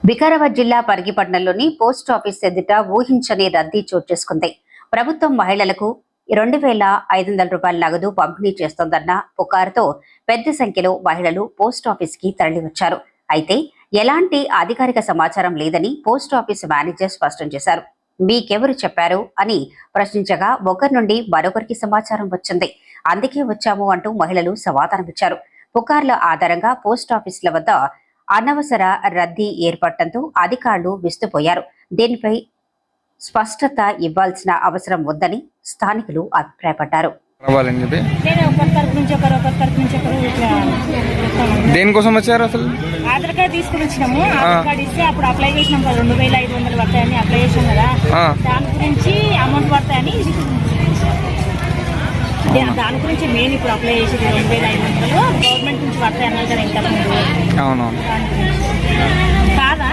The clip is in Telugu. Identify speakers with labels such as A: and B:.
A: వికారాబాద్ జిల్లా పరిగిపట్నంలోని పోస్టాఫీస్ ఎదుట ఊహించని రద్దీ చోటు చేసుకుంది. ప్రభుత్వం మహిళలకు 2,500 రూపాయల నగదు పంపిణీ చేస్తోందన్న పుకారుతో పెద్ద సంఖ్యలో మహిళలు పోస్టాఫీస్ కి తరలివచ్చారు. అయితే ఎలాంటి అధికారిక సమాచారం లేదని పోస్టాఫీస్ మేనేజర్ స్పష్టం చేశారు. మీకెవరు చెప్పారు అని ప్రశ్నించగా ఒకరి నుండి మరొకరికి సమాచారం వచ్చింది, అందుకే వచ్చాము అంటూ మహిళలు సమాధానమిచ్చారు. పుకార్ల ఆధారంగా పోస్టాఫీసుల వద్ద అనవసర రద్దీ ఏర్పడటంతో అధికారులు విస్తుపోయారు. దీనిపై స్పష్టత ఇవ్వాల్సిన అవసరం ఉందని స్థానికులు అభిప్రాయపడ్డారు.
B: దేనికోసం వచ్చారు అసలు?
C: ఆధార్ కార్డు తీసుకుని వచ్చినాము. ఆధార్ కార్డు ఇస్తే అప్పుడు అప్లై చేసినాం కదా, 2,500 పడతాయని అప్లై చేసాం కదా, దాని గురించి అమౌంట్ పడతాయని దాని గురించి మెయిన్ ఇప్పుడు అప్లై చేసేది 2,500 గవర్నమెంట్ నుంచి పడతాయి అన్నారు కదా ఇంతకుముందు.
B: అవును
C: కాదా?